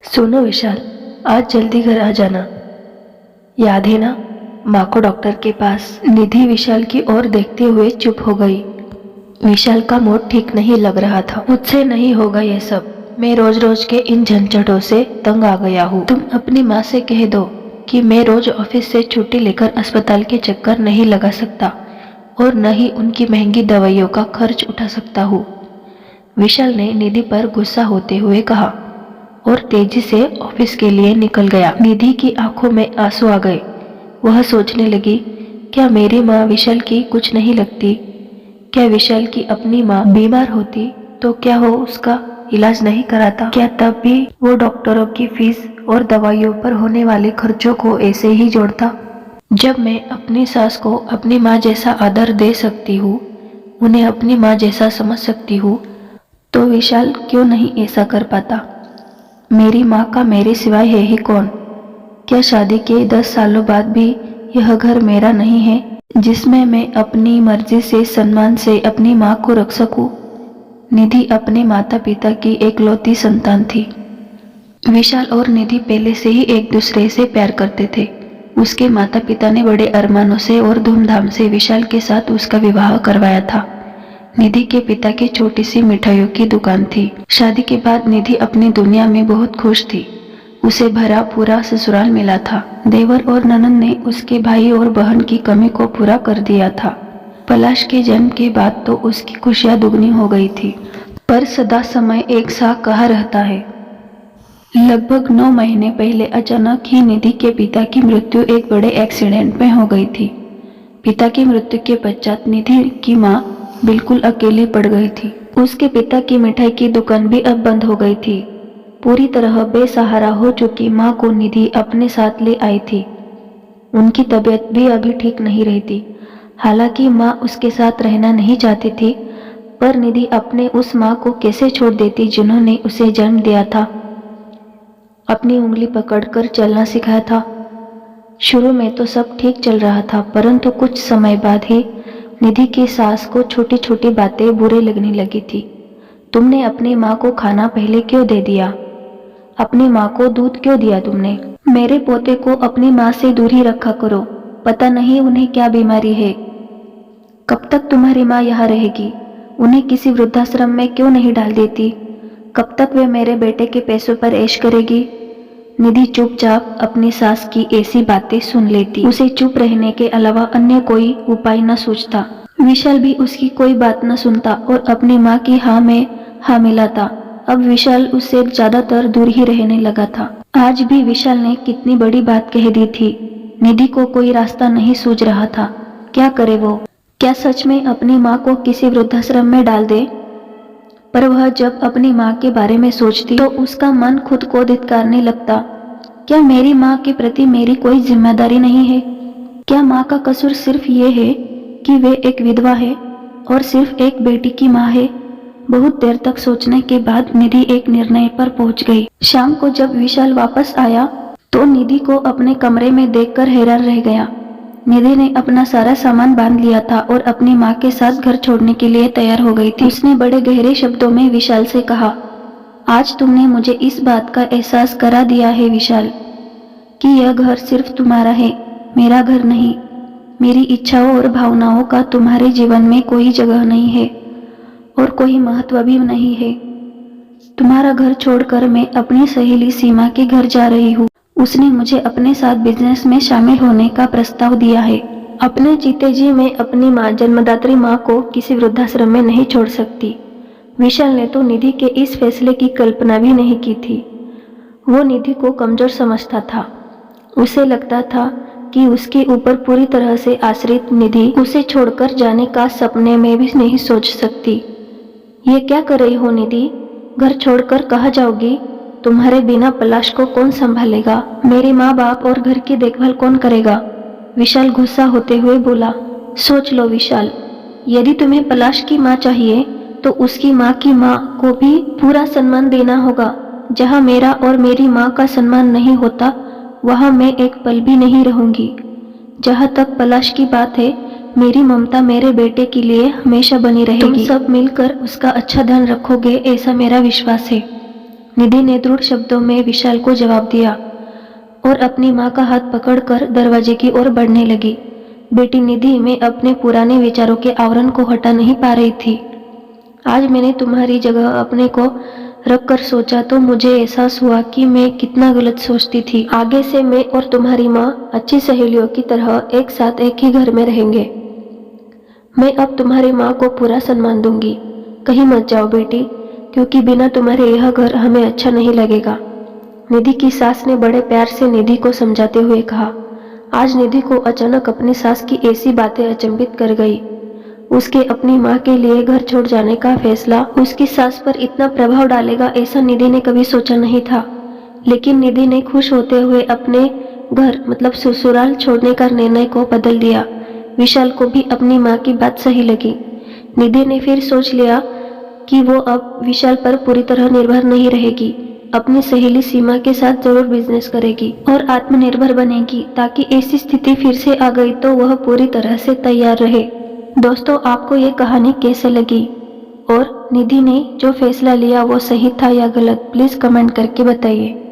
सुनो विशाल, आज जल्दी घर आ जाना। याद है ना, माँ को डॉक्टर के पास। निधि विशाल की ओर देखते हुए चुप हो गई। विशाल का मूड ठीक नहीं लग रहा था। मुझसे नहीं होगा ये सब। मैं रोज रोज के इन झंझटों से तंग आ गया हूँ। तुम अपनी माँ से कह दो कि मैं रोज ऑफिस से छुट्टी लेकर अस्पताल के चक्कर नहीं लगा सकता और न ही उनकी महंगी दवाइयों का खर्च उठा सकता हूँ। विशाल ने निधि पर गुस्सा होते हुए कहा और तेजी से ऑफिस के लिए निकल गया। निधि की आंखों में आंसू आ गए। वह सोचने लगी, क्या मेरी माँ विशाल की कुछ नहीं लगती? क्या विशाल की अपनी माँ बीमार होती तो क्या वो उसका इलाज नहीं कराता? क्या तब भी वो डॉक्टरों की फीस और दवाइयों पर होने वाले खर्चों को ऐसे ही जोड़ता? जब मैं अपनी सास को अपनी माँ जैसा आदर दे सकती हूँ, उन्हें अपनी माँ जैसा समझ सकती हूँ, तो विशाल क्यों नहीं ऐसा कर पाता? मेरी माँ का मेरे सिवाय है ही कौन? क्या शादी के 10 सालों बाद भी यह घर मेरा नहीं है, जिसमें मैं अपनी मर्जी से सम्मान से अपनी माँ को रख सकूं? निधि अपने माता पिता की एकलौती संतान थी। विशाल और निधि पहले से ही एक दूसरे से प्यार करते थे। उसके माता पिता ने बड़े अरमानों से और धूमधाम से विशाल के साथ उसका विवाह करवाया था। निधि के पिता की छोटी सी मिठाइयों की दुकान थी। शादी के बाद निधि अपनी दुनिया में बहुत खुश थी। उसे भरा पूरा ससुराल मिला था। देवर और ननंद ने उसके भाई और बहन की कमी को पूरा कर दिया था। पलाश के जन्म के बाद तो उसकी खुशियां दुगनी हो गई थी। पर सदा समय एक सा कहा रहता है। लगभग 9 महीने पहले अचानक ही निधि के पिता की मृत्यु एक बड़े एक्सीडेंट में हो गई थी। पिता की मृत्यु के पश्चात निधि की माँ बिल्कुल अकेली पड़ गई थी। उसके पिता की मिठाई की दुकान भी अब बंद हो गई थी। पूरी तरह बेसहारा हो चुकी माँ को निधि अपने साथ ले आई थी। उनकी तबीयत भी अभी ठीक नहीं रहती। हालांकि माँ उसके साथ रहना नहीं चाहती थी, पर निधि अपने उस माँ को कैसे छोड़ देती जिन्होंने उसे जन्म दिया था, अपनी उंगली पकड़कर चलना सिखाया था। शुरू में तो सब ठीक चल रहा था, परंतु कुछ समय बाद ही निधि की सास को छोटी छोटी बातें बुरे लगने लगी थी। तुमने अपनी माँ को खाना पहले क्यों दे दिया? अपनी माँ को दूध क्यों दिया तुमने? मेरे पोते को अपनी माँ से दूर ही रखा करो। पता नहीं उन्हें क्या बीमारी है। कब तक तुम्हारी माँ यहाँ रहेगी? उन्हें किसी वृद्धाश्रम में क्यों नहीं डाल देती? कब तक वे मेरे बेटे के पैसों पर ऐश करेगी? निधि चुपचाप अपनी सास की ऐसी बातें सुन लेती। उसे चुप रहने के अलावा अन्य कोई उपाय न सूझता। विशाल भी उसकी कोई बात न सुनता और अपनी माँ की हाँ में हाँ मिलाता। अब विशाल उससे ज्यादातर दूर ही रहने लगा था। आज भी विशाल ने कितनी बड़ी बात कह दी थी। निधि को कोई रास्ता नहीं सूझ रहा था। क्या करे वो? क्या सच में अपनी माँ को किसी वृद्धाश्रम में डाल दे? पर वह जब अपनी माँ के बारे में सोचती तो उसका मन खुद को धिक्कारने लगता। क्या मेरी माँ के प्रति मेरी कोई जिम्मेदारी नहीं है? क्या माँ का कसूर सिर्फ ये है कि वे एक विधवा है और सिर्फ एक बेटी की माँ है? बहुत देर तक सोचने के बाद निधि एक निर्णय पर पहुंच गई। शाम को जब विशाल वापस आया तो निधि को अपने कमरे में देखकर हैरान रह गया। निधि ने अपना सारा सामान बांध लिया था और अपनी माँ के साथ घर छोड़ने के लिए तैयार हो गई थी। उसने बड़े गहरे शब्दों में विशाल से कहा, आज तुमने मुझे इस बात का एहसास करा दिया है विशाल, कि यह घर सिर्फ तुम्हारा है, मेरा घर नहीं। मेरी इच्छाओं और भावनाओं का तुम्हारे जीवन में कोई जगह नहीं है और कोई महत्व भी नहीं है। तुम्हारा घर छोड़कर मैं अपनी सहेली सीमा के घर जा रही हूँ। उसने मुझे अपने साथ बिजनेस में शामिल होने का प्रस्ताव दिया है। अपने जीते जी मैं अपनी माँ, जन्मदात्री माँ को किसी वृद्धाश्रम में नहीं छोड़ सकती। विशाल ने तो निधि के इस फैसले की कल्पना भी नहीं की थी। वो निधि को कमजोर समझता था। उसे लगता था कि उसके ऊपर पूरी तरह से आश्रित निधि उसे छोड़कर जाने का सपने में भी नहीं सोच सकती। ये क्या कर रही हो निधि? घर छोड़कर कहाँ जाओगी? तुम्हारे बिना पलाश को कौन संभालेगा? मेरे माँ बाप और घर की देखभाल कौन करेगा? विशाल गुस्सा होते हुए बोला। सोच लो विशाल, यदि तुम्हें पलाश की माँ चाहिए तो उसकी माँ की माँ को भी पूरा सम्मान देना होगा। जहाँ मेरा और मेरी माँ का सम्मान नहीं होता, वहाँ मैं एक पल भी नहीं रहूंगी। जहाँ तक पलाश की बात है, मेरी ममता मेरे बेटे के लिए हमेशा बनी रहेगी। तुम सब मिलकर उसका अच्छा ध्यान रखोगे, ऐसा मेरा विश्वास है। निधि ने दृढ़ शब्दों में विशाल को जवाब दिया और अपनी माँ का हाथ पकड़कर दरवाजे की ओर बढ़ने लगी। बेटी निधि, मैं अपने पुराने विचारों के आवरण को हटा नहीं पा रही थी। आज मैंने तुम्हारी जगह अपने को रखकर सोचा तो मुझे एहसास हुआ कि मैं कितना गलत सोचती थी। आगे से मैं और तुम्हारी माँ अच्छी सहेलियों की तरह एक साथ एक ही घर में रहेंगे। मैं अब तुम्हारी माँ को पूरा सम्मान दूंगी। कहीं मत जाओ बेटी, क्योंकि बिना तुम्हारे यह घर हमें अच्छा नहीं लगेगा। निधि की सास ने बड़े प्यार से निधि को समझाते हुए कहा। आज निधि को अचानक अपनी सास की ऐसी बातें अचंभित कर गई। उसके अपनी माँ के लिए घर छोड़ जाने का फैसला उसकी सास पर इतना प्रभाव डालेगा ऐसा निधि ने कभी सोचा नहीं था। लेकिन निधि ने खुश होते हुए अपने घर मतलब ससुराल छोड़ने का निर्णय को बदल दिया। विशाल को भी अपनी माँ की बात सही लगी। निधि ने फिर सोच लिया कि वो अब विशाल पर पूरी तरह निर्भर नहीं रहेगी। अपनी सहेली सीमा के साथ जरूर बिजनेस करेगी और आत्मनिर्भर बनेगी, ताकि ऐसी स्थिति फिर से आ गई तो वह पूरी तरह से तैयार रहे। दोस्तों, आपको ये कहानी कैसे लगी और निधि ने जो फैसला लिया वो सही था या गलत, प्लीज़ कमेंट करके बताइए।